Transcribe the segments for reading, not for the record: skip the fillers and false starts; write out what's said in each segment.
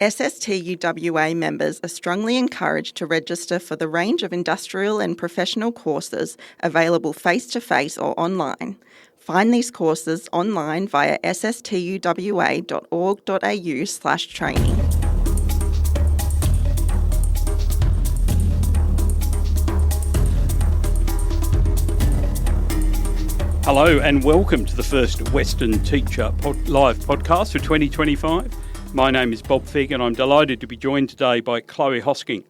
SSTUWA members are strongly encouraged to register for the range of industrial and professional courses available face-to-face or online. Find these courses online via sstuwa.org.au/training. Hello and welcome to the first Western Teacher Live podcast for 2025. My name is Bob Figg and I'm delighted to be joined today by Chloe Hosking.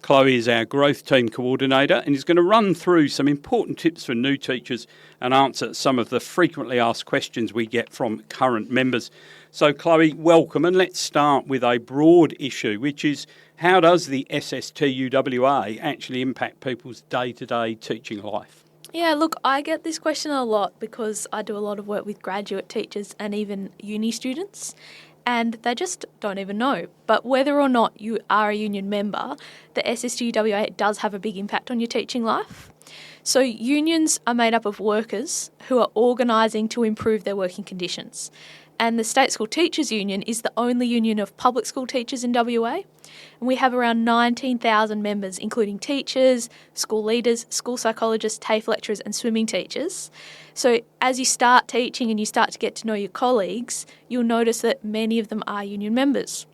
Chloe is our growth team coordinator and is going to run through some important tips for new teachers and answer some of the frequently asked questions we get from current members. So Chloe, welcome, and let's start with a broad issue, which is how does the SSTUWA actually impact people's day-to-day teaching life? Yeah, look, I get this question a lot because I do a lot of work with graduate teachers and even uni students, and they just don't even know. But whether or not you are a union member, the SSTUWA does have a big impact on your teaching life. So unions are made up of workers who are organising to improve their working conditions. And the State School Teachers Union is the only union of public school teachers in WA. And we have around 19,000 members, including teachers, school leaders, school psychologists, TAFE lecturers and swimming teachers. So as you start teaching and you start to get to know your colleagues, you'll notice that many of them are union members.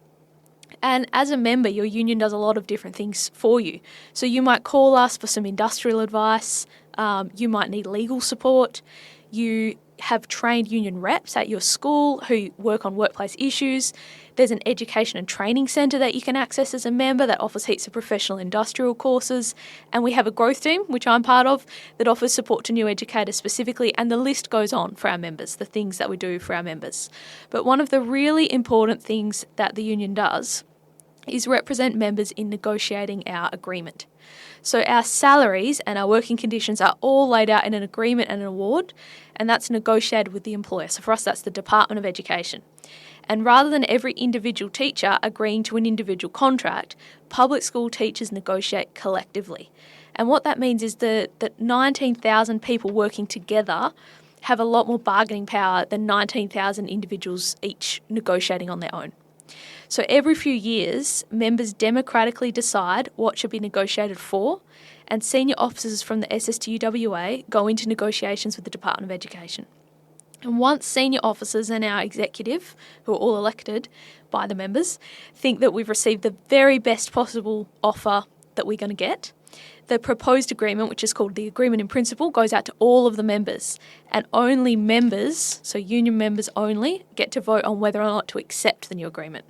And as a member, your union does a lot of different things for you. So you might call us for some industrial advice, you might need legal support, you have trained union reps at your school who work on workplace issues. There's an education and training centre that you can access as a member that offers heaps of professional industrial courses. And we have a growth team, which I'm part of, that offers support to new educators specifically. And the list goes on for our members, the things that we do for our members. But one of the really important things that the union does is represent members in negotiating our agreement. So our salaries and our working conditions are all laid out in an agreement and an award, and that's negotiated with the employer. So for us, that's the Department of Education. And rather than every individual teacher agreeing to an individual contract, public school teachers negotiate collectively. And what that means is that 19,000 people working together have a lot more bargaining power than 19,000 individuals each negotiating on their own. So every few years, members democratically decide what should be negotiated for, and senior officers from the SSTUWA go into negotiations with the Department of Education. And once senior officers and our executive, who are all elected by the members, think that we've received the very best possible offer that we're going to get, the proposed agreement, which is called the Agreement in Principle, goes out to all of the members. And only members, so union members only, get to vote on whether or not to accept the new agreement,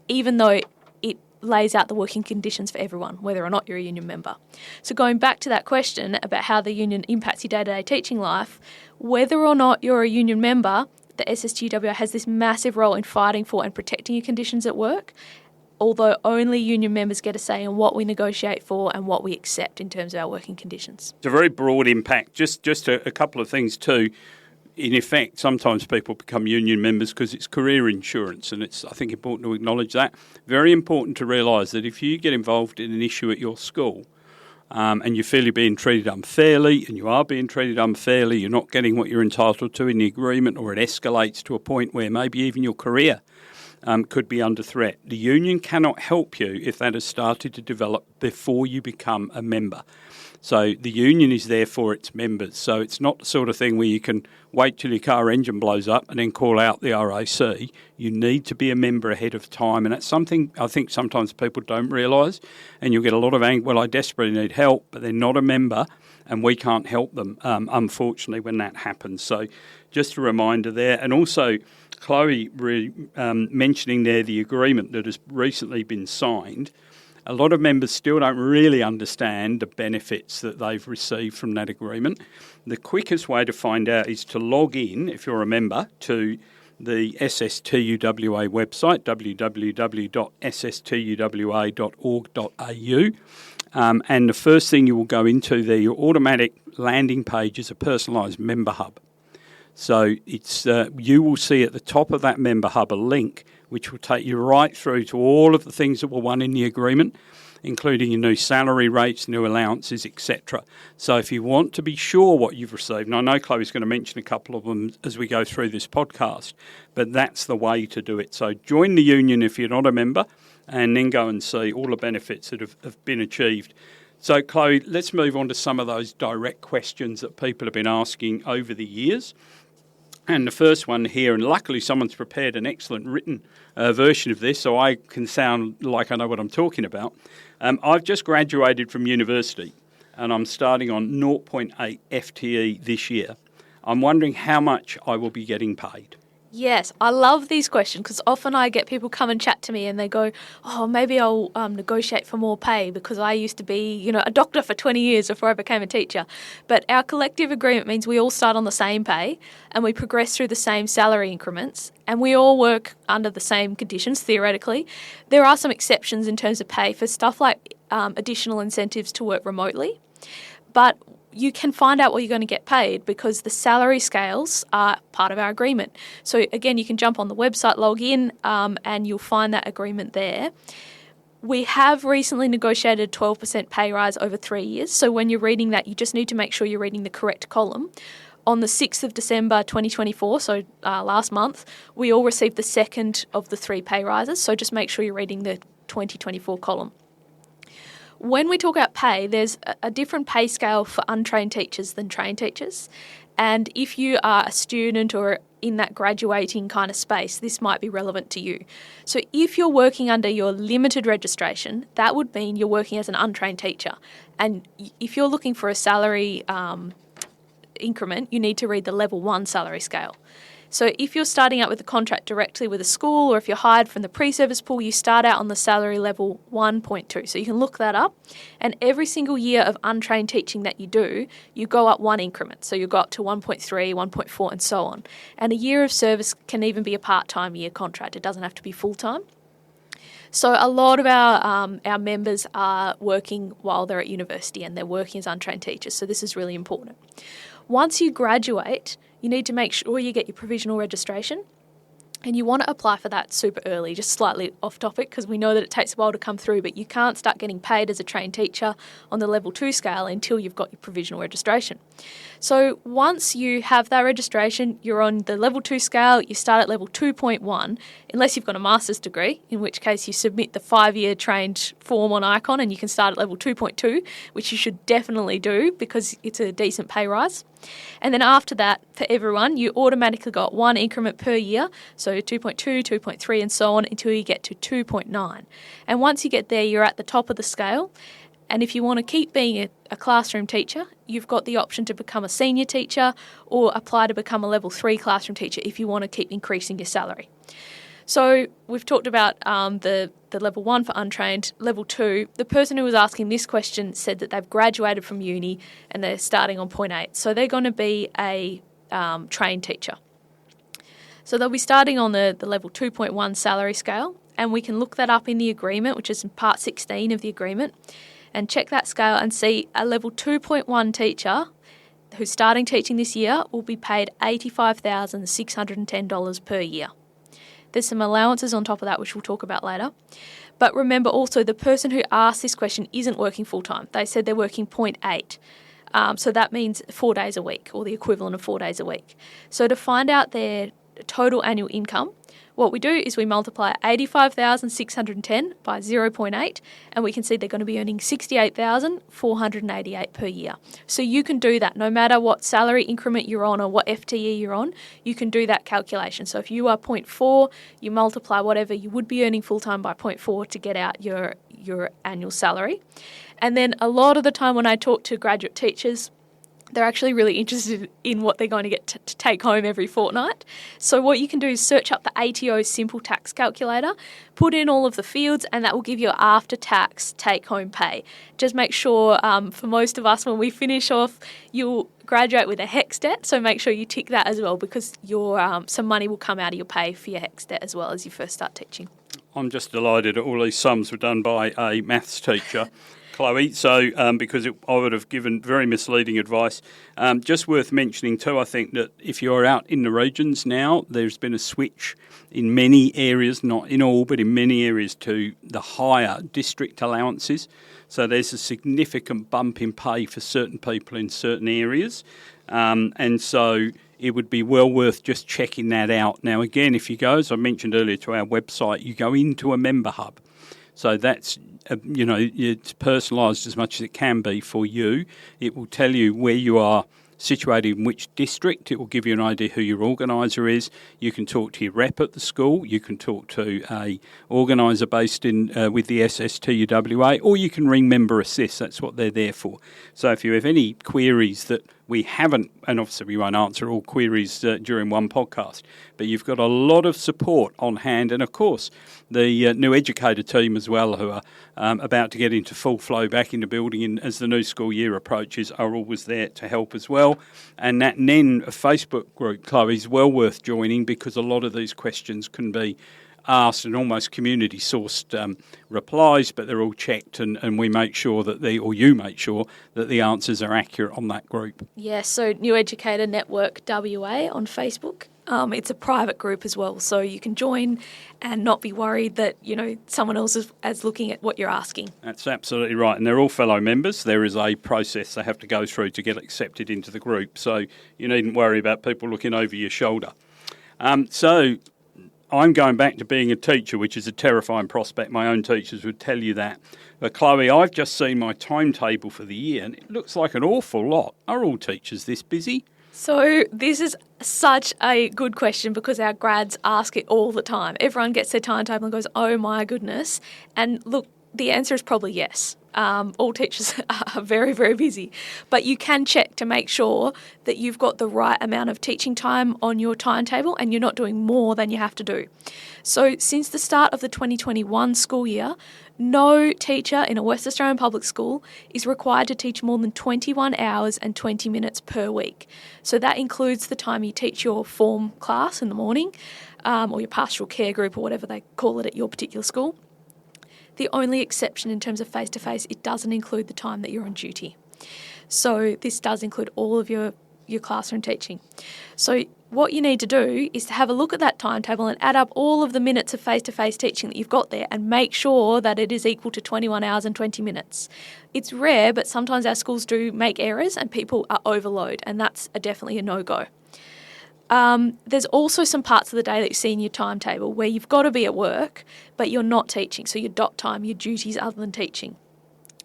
even though it lays out the working conditions for everyone, whether or not you're a union member. So going back to that question about how the union impacts your day-to-day teaching life, whether or not you're a union member, the SSTUWA has this massive role in fighting for and protecting your conditions at work, although only union members get a say in what we negotiate for and what we accept in terms of our working conditions. It's a very broad impact. Just a couple of things too. In effect, sometimes people become union members because it's career insurance, and it's, I think, important to acknowledge that. Very important to realise that if you get involved in an issue at your school and you feel you're being treated unfairly, and you are being treated unfairly, you're not getting what you're entitled to in the agreement, or it escalates to a point where maybe even your career could be under threat. The union cannot help you if that has started to develop before you become a member. So the union is there for its members. So it's not the sort of thing where you can wait till your car engine blows up and then call out the RAC. You need to be a member ahead of time. And that's something I think sometimes people don't realise. And you'll get a lot of anger, well, I desperately need help, but they're not a member and we can't help them, unfortunately, when that happens. So just a reminder there. And also, Chloe mentioning there the agreement that has recently been signed. A lot of members still don't really understand the benefits that they've received from that agreement. The quickest way to find out is to log in, if you're a member, to the SSTUWA website, www.sstuwa.org.au. And the first thing you will go into there, your automatic landing page is a personalised member hub. So it's you will see at the top of that member hub a link which will take you right through to all of the things that were won in the agreement. including your new salary rates, new allowances, etc. So if you want to be sure what you've received, and I know Chloe's going to mention a couple of them as we go through this podcast, but that's the way to do it. So join the union if you're not a member, and then go and see all the benefits that have been achieved. So, Chloe, let's move on to some of those direct questions that people have been asking over the years. And the first one here, and luckily someone's prepared an excellent written version of this, so I can sound like I know what I'm talking about. I've just graduated from university, and I'm starting on 0.8 FTE this year. I'm wondering how much I will be getting paid. Yes, I love these questions because often I get people come and chat to me and they go, oh, maybe I'll negotiate for more pay because I used to be, a doctor for 20 years before I became a teacher. But our collective agreement means we all start on the same pay and we progress through the same salary increments and we all work under the same conditions, theoretically. There are some exceptions in terms of pay for stuff like additional incentives to work remotely. But you can find out what you're going to get paid because the salary scales are part of our agreement. So again, you can jump on the website, log in, and you'll find that agreement there. We have recently negotiated a 12% pay rise over 3 years. So when you're reading that, you just need to make sure you're reading the correct column. On the 6th of December 2024, so last month, we all received the second of the 3 pay rises. So just make sure you're reading the 2024 column. When we talk about pay, there's a different pay scale for untrained teachers than trained teachers. And if you are a student or in that graduating kind of space, this might be relevant to you. So if you're working under your limited registration, that would mean you're working as an untrained teacher. And if you're looking for a salary increment, you need to read the level 1 salary scale. So if you're starting out with a contract directly with a school or if you're hired from the pre-service pool, you start out on the salary level 1.2. So you can look that up. And every single year of untrained teaching that you do, you go up 1 increment. So you go up to 1.3, 1.4 and so on. And a year of service can even be a part-time year contract. It doesn't have to be full-time. So a lot of our members are working while they're at university and they're working as untrained teachers. So this is really important. Once you graduate, you need to make sure you get your provisional registration and you want to apply for that super early, just slightly off topic because we know that it takes a while to come through, but you can't start getting paid as a trained teacher on the level 2 scale until you've got your provisional registration. So once you have that registration, you're on the level 2 scale, you start at level 2.1, unless you've got a master's degree, in which case you submit the 5-year trained form on Icon and you can start at level 2.2, which you should definitely do because it's a decent pay rise. And then after that, for everyone, you automatically got 1 increment per year, so 2.2, 2.3 and so on until you get to 2.9. And once you get there, you're at the top of the scale. And if you want to keep being a classroom teacher, you've got the option to become a senior teacher or apply to become a level 3 classroom teacher if you want to keep increasing your salary. So we've talked about the level 1 for untrained. Level 2, the person who was asking this question said that they've graduated from uni and they're starting on 0.8. So they're going to be a trained teacher. So they'll be starting on the level 2.1 salary scale, and we can look that up in the agreement, which is in part 16 of the agreement, and check that scale and see a level 2.1 teacher who's starting teaching this year will be paid $85,610 per year. There's some allowances on top of that, which we'll talk about later. But remember also, the person who asked this question isn't working full-time. They said they're working 0.8. So that means 4 days a week, or the equivalent of 4 days a week. So to find out their total annual income, what we do is we multiply 85,610 by 0.8 and we can see they're going to be earning 68,488 per year. So you can do that no matter what salary increment you're on or what FTE you're on, you can do that calculation. So if you are 0.4, you multiply whatever you would be earning full-time by 0.4 to get out your annual salary. And then a lot of the time when I talk to graduate teachers, they're actually really interested in what they're going to get to take home every fortnight. So what you can do is search up the ATO simple tax calculator, put in all of the fields, and that will give you after-tax take-home pay. Just make sure, for most of us, when we finish off, you'll graduate with a HECS debt, so make sure you tick that as well because some money will come out of your pay for your HECS debt as well as you first start teaching. I'm just delighted that all these sums were done by a maths teacher. Chloe. So, because I would have given very misleading advice. Just worth mentioning too, I think that if you're out in the regions now, there's been a switch in many areas, not in all, but in many areas to the higher district allowances. So there's a significant bump in pay for certain people in certain areas. And so it would be well worth just checking that out. Now, again, if you go, as I mentioned earlier, to our website, you go into a member hub. So that's, it's personalised as much as it can be for you. It will tell you where you are situated in which district. It will give you an idea who your organiser is. You can talk to your rep at the school. You can talk to a organiser based in with the SSTUWA, or you can ring Member Assist. That's what they're there for. So if you have any queries that we haven't, and obviously we won't answer all queries during one podcast, but you've got a lot of support on hand, and of course the new educator team as well, who are about to get into full flow back in the building as the new school year approaches, are always there to help as well. And that NEN Facebook group, Chloe, is well worth joining, because a lot of these questions can be asked and almost community-sourced replies, but they're all checked, and we make sure that you make sure that the answers are accurate on that group. Yes, so New Educator Network WA on Facebook. It's a private group as well, so you can join and not be worried that, someone else is looking at what you're asking. That's absolutely right, and they're all fellow members. There is a process they have to go through to get accepted into the group, so you needn't worry about people looking over your shoulder. So I'm going back to being a teacher, which is a terrifying prospect. My own teachers would tell you that. But Chloe, I've just seen my timetable for the year, and it looks like an awful lot. Are all teachers this busy? So this is such a good question, because our grads ask it all the time. Everyone gets their timetable and goes, oh my goodness. And look, the answer is probably yes. All teachers are very, very busy. But you can check to make sure that you've got the right amount of teaching time on your timetable and you're not doing more than you have to do. So since the start of the 2021 school year, no teacher in a West Australian public school is required to teach more than 21 hours and 20 minutes per week. So that includes the time you teach your form class in the morning, or your pastoral care group, or whatever they call it at your particular school. The only exception in terms of face-to-face, it doesn't include the time that you're on duty. So this does include all of your classroom teaching. So what you need to do is to have a look at that timetable and add up all of the minutes of face-to-face teaching that you've got there, and make sure that it is equal to 21 hours and 20 minutes. It's rare, but sometimes our schools do make errors and people are overload, and that's definitely a no-go. There's also some parts of the day that you see in your timetable where you've got to be at work, but you're not teaching. So your dot time, your duties other than teaching.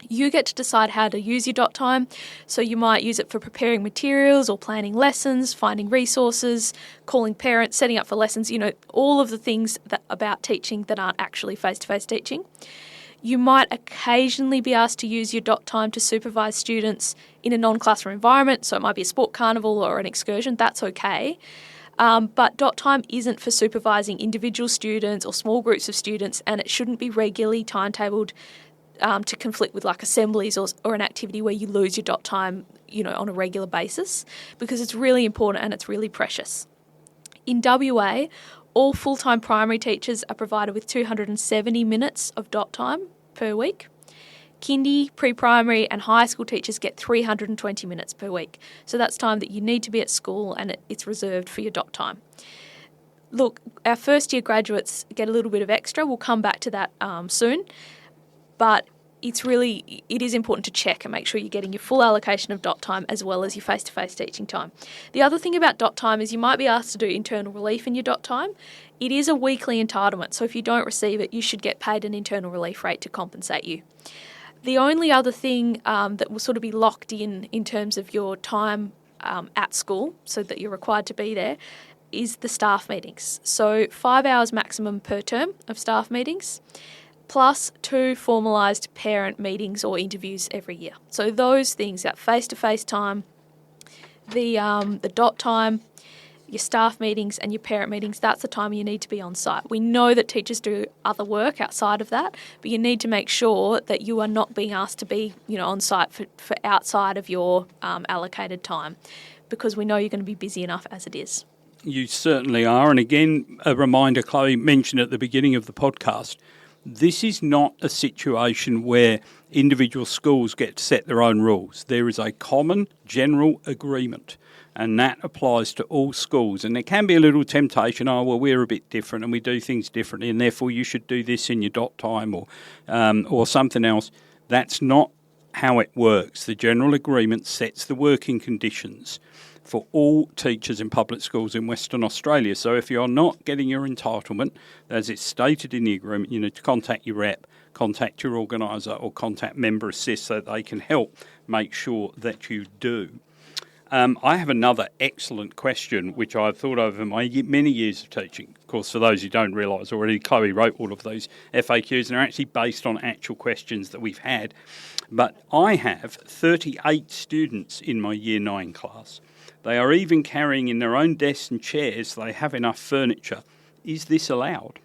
You get to decide how to use your dot time. So you might use it for preparing materials or planning lessons, finding resources, calling parents, setting up for lessons, all of the things about teaching that aren't actually face-to-face teaching. You might occasionally be asked to use your dot time to supervise students in a non-classroom environment, so it might be a sport carnival or an excursion. That's okay. But dot time isn't for supervising individual students or small groups of students, and it shouldn't be regularly timetabled to conflict with like assemblies or an activity where you lose your dot time, on a regular basis, because it's really important and it's really precious. In WA, all full-time primary teachers are provided with 270 minutes of dot time per week. Kindy, pre-primary and high school teachers get 320 minutes per week. So that's time that you need to be at school, and it's reserved for your dot time. Look, our first year graduates get a little bit of extra. We'll come back to that soon. But it is important to check and make sure you're getting your full allocation of dot time as well as your face-to-face teaching time. The other thing about dot time is you might be asked to do internal relief in your dot time. It is a weekly entitlement, so if you don't receive it, you should get paid an internal relief rate to compensate you. The only other thing that will sort of be locked in terms of your time at school, so that you're required to be there, is the staff meetings. So 5 hours maximum per term of staff meetings, plus 2 formalised parent meetings or interviews every year. So those things, that face-to-face time, the dot time, your staff meetings and your parent meetings, that's the time you need to be on site. We know that teachers do other work outside of that, but you need to make sure that you are not being asked to be on site for outside of your allocated time, because we know you're going to be busy enough as it is. You certainly are. And again, a reminder, Chloe mentioned at the beginning of the podcast, This is not a situation where individual schools get to set their own rules. There is a common general agreement, and that applies to all schools. And there can be a little temptation, we're a bit different and we do things differently, and therefore you should do this in your dot time or something else. That's not how it works. The general agreement sets the working conditions for all teachers in public schools in Western Australia. So if you're not getting your entitlement, as it's stated in the agreement, you need to contact your rep, contact your organiser or contact Member Assist so that they can help make sure that you do. I have another excellent question which I've thought over my many years of teaching. Of course, for those who don't realise already, Chloe wrote all of those FAQs and they're actually based on actual questions that we've had. But I have 38 students in my Year 9 class. They are even carrying in their own desks and chairs. They have enough furniture. Is this allowed?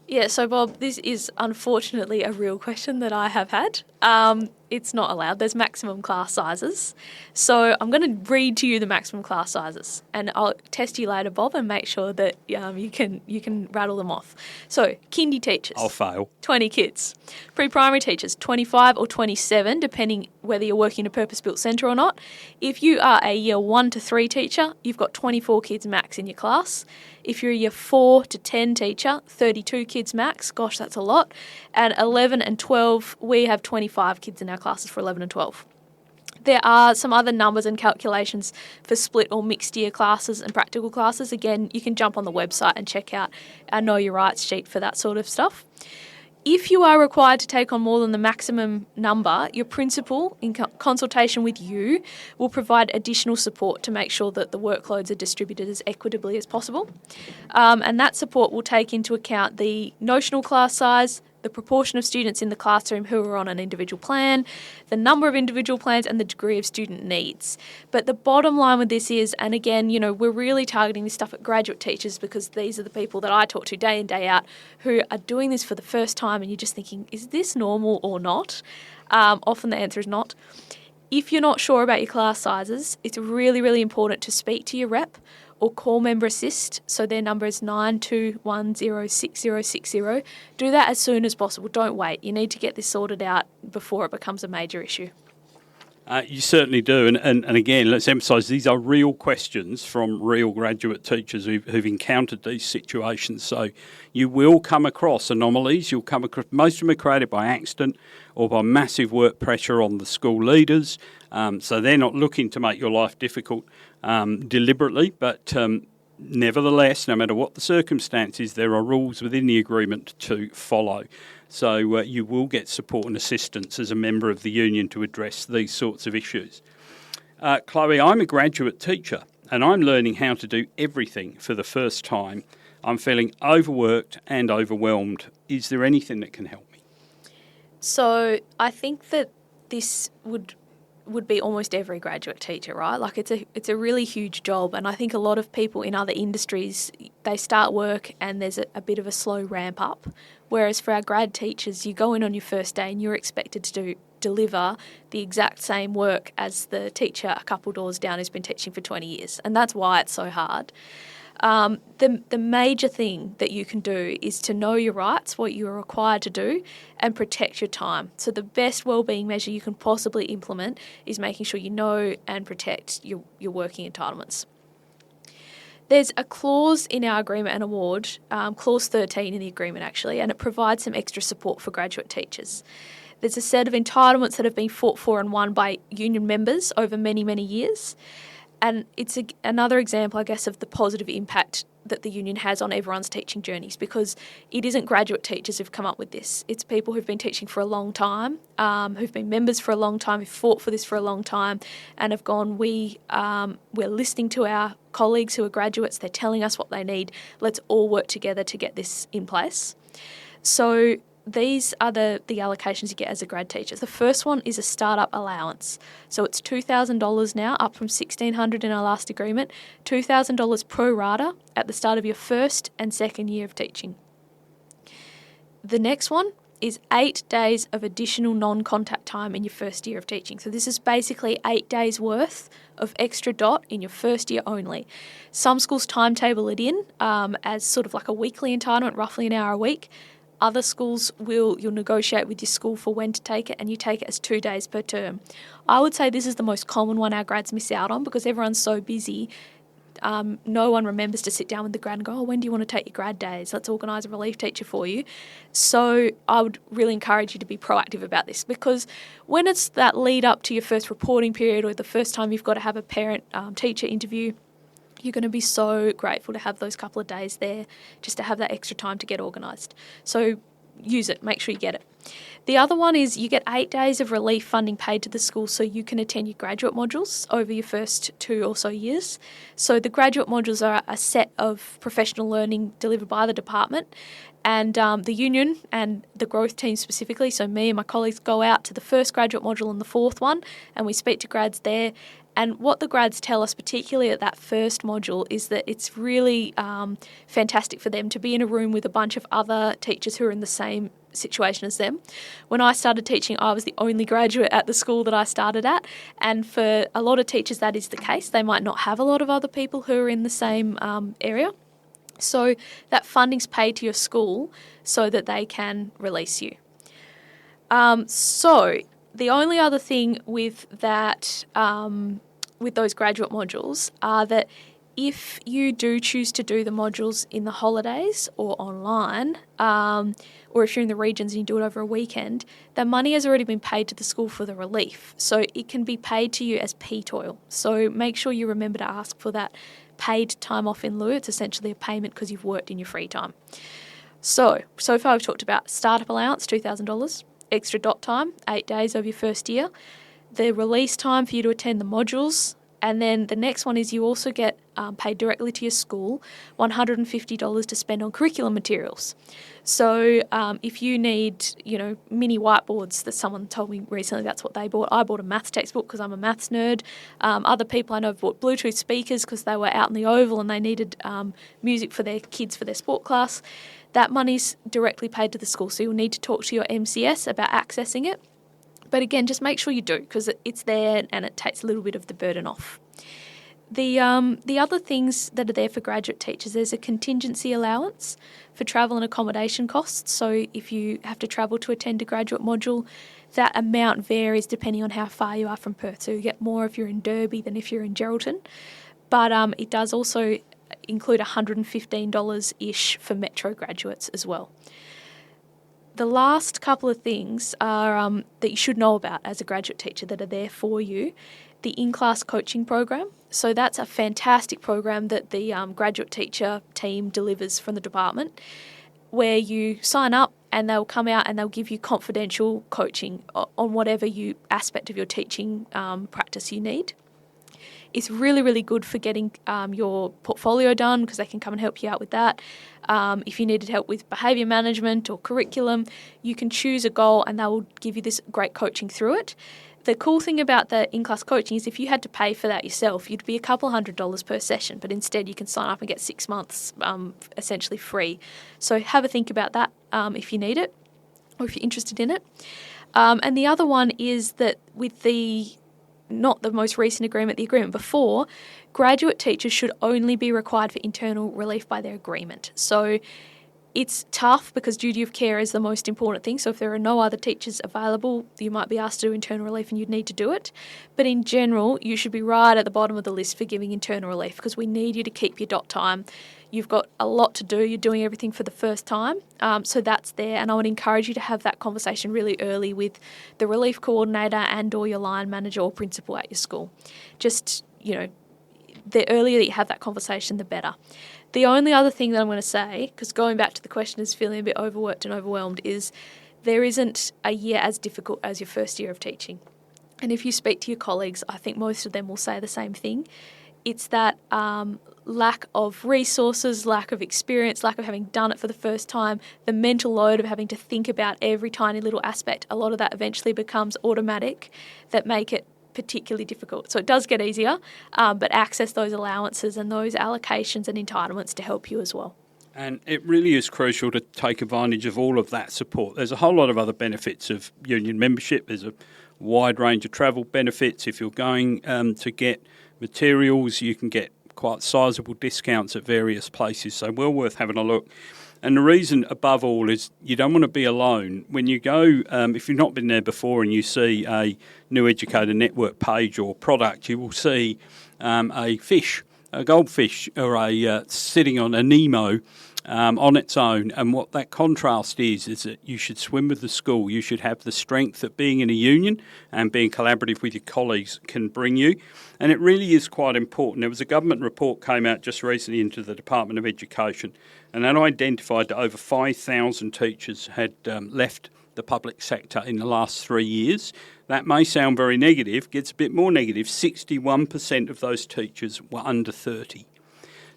Yeah, so Bob, this is unfortunately a real question that I have had. It's not allowed. There's maximum class sizes. So I'm going to read to you the maximum class sizes, and I'll test you later, Bob, and make sure that you can rattle them off. So kindy teachers. I'll fail. 20 kids. Pre-primary teachers, 25 or 27, depending whether you're working in a purpose-built centre or not. If you are a year 1 to 3 teacher, you've got 24 kids max in your class. If you're a year 4 to 10 teacher, 32 kids max. Gosh, that's a lot. And 11 and 12, we have 25 kids in our classes for 11 and 12. There are some other numbers and calculations for split or mixed year classes and practical classes. Again, you can jump on the website and check out our Know Your Rights sheet for that sort of stuff. If you are required to take on more than the maximum number, your principal, in consultation with you, will provide additional support to make sure that the workloads are distributed as equitably as possible. And that support will take into account the notional class size, the proportion of students in the classroom who are on an individual plan, the number of individual plans, and the degree of student needs. But the bottom line with this is, and again, we're really targeting this stuff at graduate teachers because these are the people that I talk to day in, day out who are doing this for the first time, and you're just thinking, is this normal or not? Often the answer is not. If you're not sure about your class sizes, it's really, really important to speak to your rep or call Member Assist, so their number is 92106060. Do that as soon as possible. Don't wait. You need to get this sorted out before it becomes a major issue. You certainly do. And again, let's emphasise these are real questions from real graduate teachers who've encountered these situations. So you will come across anomalies. You'll come across, most of them are created by accident or by massive work pressure on the school leaders. So they're not looking to make your life difficult deliberately, but nevertheless, no matter what the circumstances, there are rules within the agreement to follow. So you will get support and assistance as a member of the union to address these sorts of issues. Chloe, I'm a graduate teacher and I'm learning how to do everything for the first time. I'm feeling overworked and overwhelmed. Is there anything that can help me? So I think that this would be almost every graduate teacher, right? Like it's a really huge job, and I think a lot of people in other industries, they start work and there's a bit of a slow ramp up, whereas for our grad teachers, you go in on your first day and you're expected to deliver the exact same work as the teacher a couple doors down who's been teaching for 20 years, and that's why it's so hard. The major thing that you can do is to know your rights, what you are required to do, and protect your time. So the best wellbeing measure you can possibly implement is making sure you know and protect your working entitlements. There's a clause in our agreement and award, clause 13 in the agreement actually, and it provides some extra support for graduate teachers. There's a set of entitlements that have been fought for and won by union members over many, many years. And it's another example, I guess, of the positive impact that the union has on everyone's teaching journeys, because it isn't graduate teachers who've come up with this. It's people who've been teaching for a long time, who've been members for a long time, who've fought for this for a long time, and have gone, we're listening to our colleagues who are graduates, they're telling us what they need, let's all work together to get this in place. So these are the allocations you get as a grad teacher. The first one is a startup allowance. So it's $2,000 now, up from $1,600 in our last agreement, $2,000 pro rata at the start of your first and second year of teaching. The next one is 8 days of additional non-contact time in your first year of teaching. So this is basically 8 days worth of extra dot in your first year only. Some schools timetable it in as sort of like a weekly entitlement, roughly an hour a week. Other schools you'll negotiate with your school for when to take it, and you take it as 2 days per term. I would say this is the most common one our grads miss out on because everyone's so busy. No one remembers to sit down with the grad and go, when do you want to take your grad days? Let's organise a relief teacher for you. So I would really encourage you to be proactive about this, because when it's that lead up to your first reporting period or the first time you've got to have a parent-teacher interview, you're going to be so grateful to have those couple of days there just to have that extra time to get organised. So use it, make sure you get it. The other one is you get 8 days of relief funding paid to the school so you can attend your graduate modules over your first 2 or so years. So the graduate modules are a set of professional learning delivered by the department, and the union and the growth team specifically, so me and my colleagues go out to the first graduate module and the fourth one, and we speak to grads there. And what the grads tell us, particularly at that first module, is that it's really fantastic for them to be in a room with a bunch of other teachers who are in the same situation as them. When I started teaching, I was the only graduate at the school that I started at, and for a lot of teachers that is the case. They might not have a lot of other people who are in the same area. So that funding's paid to your school so that they can release you. So the only other thing with that, with those graduate modules, are that if you do choose to do the modules in the holidays or online, or if you're in the regions and you do it over a weekend, the money has already been paid to the school for the relief. So it can be paid to you as PTOIL. So make sure you remember to ask for that paid time off in lieu. It's essentially a payment because you've worked in your free time. So far we've talked about startup allowance, $2,000, extra dot time, 8 days of your first year, the release time for you to attend the modules, and then the next one is you also get paid directly to your school $150 to spend on curriculum materials. So if you need, mini whiteboards, that someone told me recently that's what they bought. I bought a maths textbook because I'm a maths nerd. Other people I know have bought Bluetooth speakers because they were out in the oval and they needed music for their kids for their sport class. That money's directly paid to the school, so you'll need to talk to your MCS about accessing it. But again, just make sure you do, because it's there and it takes a little bit of the burden off. The other things that are there for graduate teachers, there's a contingency allowance for travel and accommodation costs. So if you have to travel to attend a graduate module, that amount varies depending on how far you are from Perth. So you get more if you're in Derby than if you're in Geraldton. But it does also include $115-ish for Metro graduates as well. The last couple of things are that you should know about as a graduate teacher that are there for you. The in-class coaching program. So that's a fantastic program that the graduate teacher team delivers from the department, where you sign up and they'll come out and they'll give you confidential coaching on whatever aspect of your teaching practice you need. It's really, really good for getting your portfolio done, because they can come and help you out with that. If you needed help with behaviour management or curriculum, you can choose a goal and they will give you this great coaching through it. The cool thing about the in-class coaching is if you had to pay for that yourself, you'd be a couple $100 per session, but instead you can sign up and get 6 months essentially free. So have a think about that if you need it or if you're interested in it. And the other one is that with not the most recent agreement, the agreement before, graduate teachers should only be required for internal relief by their agreement. So it's tough because duty of care is the most important thing. So if there are no other teachers available, you might be asked to do internal relief and you'd need to do it. But in general, you should be right at the bottom of the list for giving internal relief, because we need you to keep your dot time. You've got a lot to do. You're doing everything for the first time. So that's there. And I would encourage you to have that conversation really early with the relief coordinator and or your line manager or principal at your school. Just, the earlier that you have that conversation, the better. The only other thing that I'm going to say, because going back to the question is feeling a bit overworked and overwhelmed, is there isn't a year as difficult as your first year of teaching. And if you speak to your colleagues, I think most of them will say the same thing. It's that lack of resources, lack of experience, lack of having done it for the first time, the mental load of having to think about every tiny little aspect. A lot of that eventually becomes automatic, that make it particularly difficult. So it does get easier, but access those allowances and those allocations and entitlements to help you as well. And it really is crucial to take advantage of all of that support. There's a whole lot of other benefits of union membership. There's a wide range of travel benefits. If you're going to get materials, you can get quite sizable discounts at various places. So well worth having a look. And the reason, above all, is you don't want to be alone. When you go, if you've not been there before and you see a New Educator Network page or product, you will see a fish, a goldfish, or a sitting on a Nemo on its own. And what that contrast is that you should swim with the school. You should have the strength that being in a union and being collaborative with your colleagues can bring you. And it really is quite important. There was a government report came out just recently into the Department of Education, and that identified that over 5,000 teachers had left the public sector in the last 3 years. That may sound very negative, gets a bit more negative. 61% of those teachers were under 30.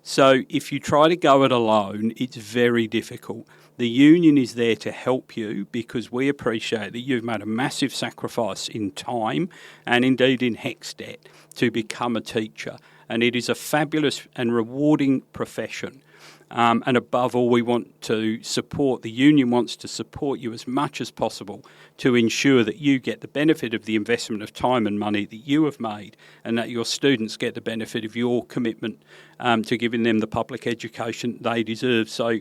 So if you try to go it alone, it's very difficult. The union is there to help you because we appreciate that you've made a massive sacrifice in time and indeed in HECS debt to become a teacher. And it is a fabulous and rewarding profession. And above all, we want to support, the union wants to support you as much as possible to ensure that you get the benefit of the investment of time and money that you have made, and that your students get the benefit of your commitment to giving them the public education they deserve. So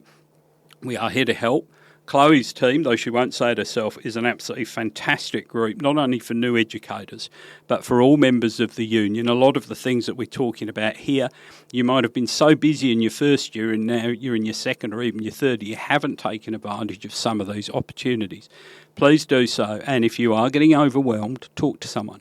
we are here to help. Chloe's team, though she won't say it herself, is an absolutely fantastic group, not only for new educators, but for all members of the union. A lot of the things that we're talking about here, you might have been so busy in your first year and now you're in your second or even your third, you haven't taken advantage of some of these opportunities. Please do so. And if you are getting overwhelmed, talk to someone.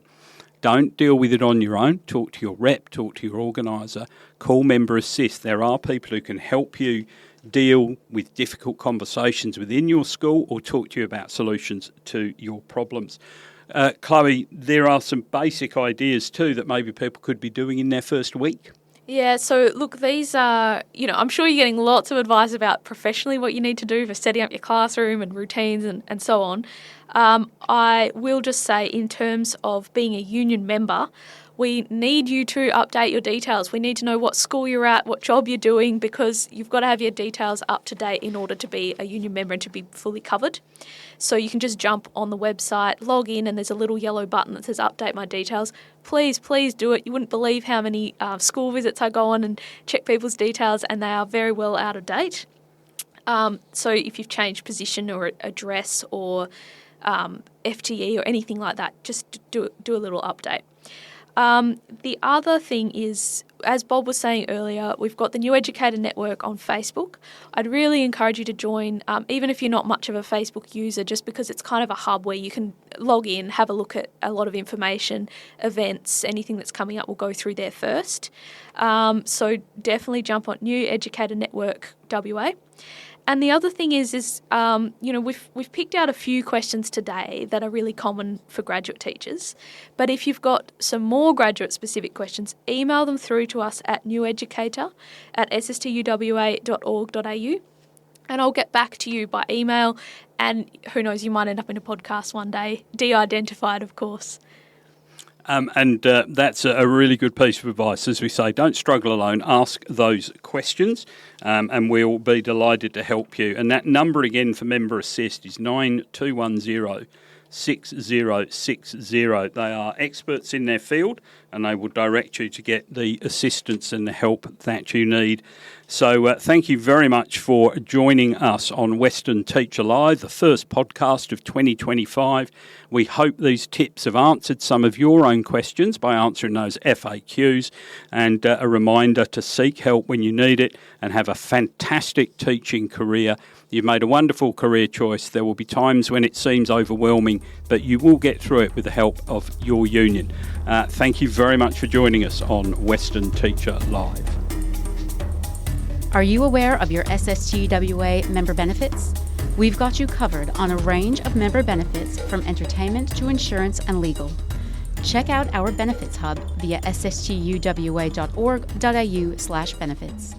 Don't deal with it on your own. Talk to your rep, talk to your organiser, call Member Assist. There are people who can help you deal with difficult conversations within your school or talk to you about solutions to your problems. Chloe, there are some basic ideas too that maybe people could be doing in their first week. Yeah, so look, these are, I'm sure you're getting lots of advice about professionally what you need to do for setting up your classroom and routines and so on. I will just say in terms of being a union member, we need you to update your details. We need to know what school you're at, what job you're doing, because you've got to have your details up to date in order to be a union member and to be fully covered. So you can just jump on the website, log in, and there's a little yellow button that says update my details. Please do it. You wouldn't believe how many school visits I go on and check people's details, and they are very well out of date. So if you've changed position or address or FTE or anything like that, just do a little update. The other thing is, as Bob was saying earlier, we've got the New Educator Network on Facebook. I'd really encourage you to join, even if you're not much of a Facebook user, just because it's kind of a hub where you can log in, have a look at a lot of information, events, anything that's coming up will go through there first. So definitely jump on New Educator Network WA. And the other thing is we've picked out a few questions today that are really common for graduate teachers. But if you've got some more graduate-specific questions, email them through to us at neweducator@sstuwa.org.au, and I'll get back to you by email. And who knows, you might end up in a podcast one day, de-identified, of course. That's a really good piece of advice. As we say, don't struggle alone. Ask those questions, and we'll be delighted to help you. And that number again for Member Assist is 9210 6060. They are experts in their field, and they will direct you to get the assistance and the help that you need. So thank you very much for joining us on Western Teacher Live, the first podcast of 2025. We hope these tips have answered some of your own questions by answering those FAQs, and a reminder to seek help when you need it and have a fantastic teaching career. You've made a wonderful career choice. There will be times when it seems overwhelming, but you will get through it with the help of your union. Thank you very much for joining us on Western Teacher Live. Are you aware of your SSTUWA member benefits? We've got you covered on a range of member benefits from entertainment to insurance and legal. Check out our benefits hub via sstuwa.org.au/benefits.